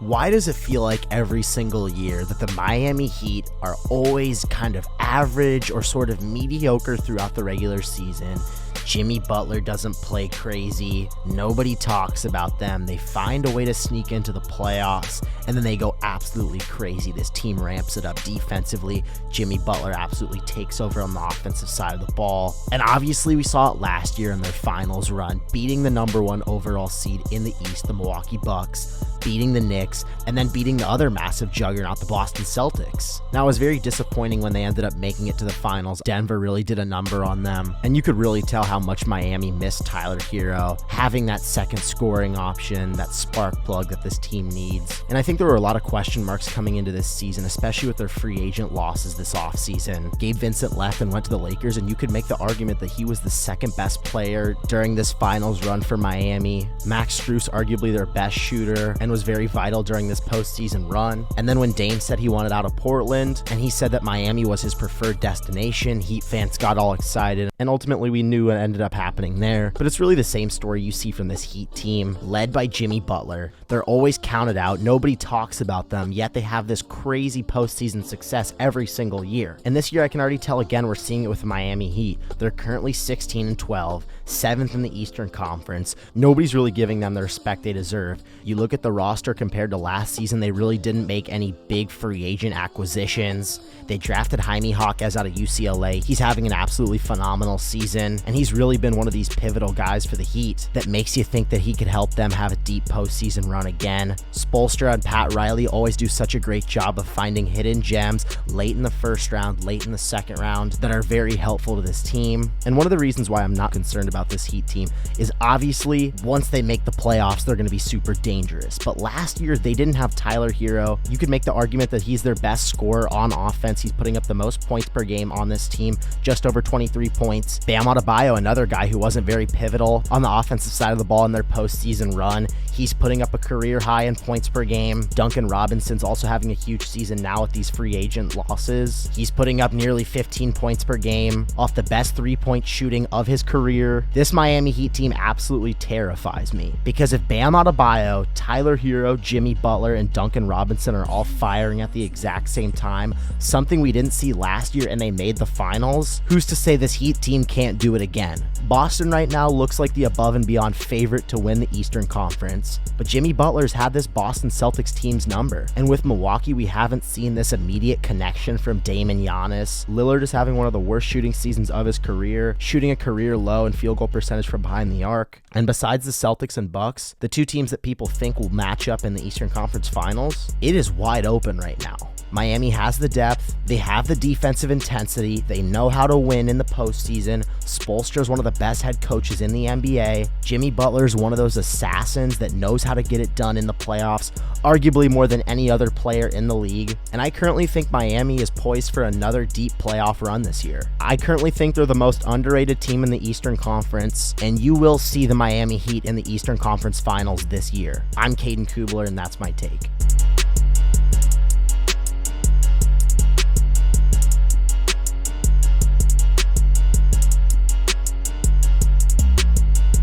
Why does it feel like every single year that the Miami Heat are always kind of average or sort of mediocre throughout the regular season? Jimmy Butler doesn't play crazy. Nobody talks about them. They find a way to sneak into the playoffs, and then they go absolutely crazy. This team ramps it up defensively. Jimmy Butler absolutely takes over on the offensive side of the ball. And obviously we saw it last year in their finals run, beating the number 1 overall seed in the East, the Milwaukee Bucks, beating the Knicks, and then beating the other massive juggernaut, the Boston Celtics. Now, it was very disappointing when they ended up making it to the finals. Denver really did a number on them, and you could really tell how much Miami missed Tyler Hero, having that second scoring option, that spark plug that this team needs. And I think there were a lot of question marks coming into this season, especially with their free agent losses this offseason. Gabe Vincent left and went to the Lakers, and you could make the argument that he was the second best player during this finals run for Miami. Max Strus, arguably their best shooter, and was very vital during this postseason run. And then when Dame said he wanted out of Portland, and he said that Miami was his preferred destination, Heat fans got all excited, and ultimately we knew what ended up happening there. But it's really the same story you see from this Heat team, led by Jimmy Butler. They're always counted out, nobody talks about them, yet they have this crazy postseason success every single year. And this year I can already tell again, we're seeing it with the Miami Heat. They're currently 16-12, 7th in the Eastern Conference. Nobody's really giving them the respect they deserve. You look at the roster compared to last season, they really didn't make any big free agent acquisitions. They drafted Jaime Jaquez out of UCLA. He's having an absolutely phenomenal season, and he's really been one of these pivotal guys for the Heat that makes you think that he could help them have a deep postseason run again. Spoelstra and Pat Riley always do such a great job of finding hidden gems late in the first round, late in the second round that are very helpful to this team. And one of the reasons why I'm not concerned about this Heat team is obviously once they make the playoffs, they're going to be super dangerous. But last year, they didn't have Tyler Hero. You could make the argument that he's their best scorer on offense. He's putting up the most points per game on this team, just over 23 points. Bam Adebayo, another guy who wasn't very pivotal on the offensive side of the ball in their postseason run. He's putting up a career high in points per game. Duncan Robinson's also having a huge season now with these free agent losses. He's putting up nearly 15 points per game off the best three-point shooting of his career. This Miami Heat team absolutely terrifies me because if Bam Adebayo, Tyler Hero, Jimmy Butler, and Duncan Robinson are all firing at the exact same time, something we didn't see last year and they made the finals, who's to say this Heat team can't do it again? Boston right now looks like the above and beyond favorite to win the Eastern Conference, but Jimmy Butler's had this Boston Celtics team's number. And with Milwaukee, we haven't seen this immediate connection from Dame and Giannis. Lillard is having one of the worst shooting seasons of his career, shooting a career low in field goal percentage from behind the arc. And besides the Celtics and Bucks, the two teams that people think will match up in the Eastern Conference Finals, it is wide open right now. Miami has the depth, they have the defensive intensity, they know how to win in the postseason. Spoelstra is one of the best head coaches in the NBA. Jimmy Butler is one of those assassins that knows how to get it done in the playoffs, arguably more than any other player in the league. And I currently think Miami is poised for another deep playoff run this year. I currently think they're the most underrated team in the Eastern Conference, and you will see the Miami Heat in the Eastern Conference Finals this year. I'm Caden Kubler, and that's my take.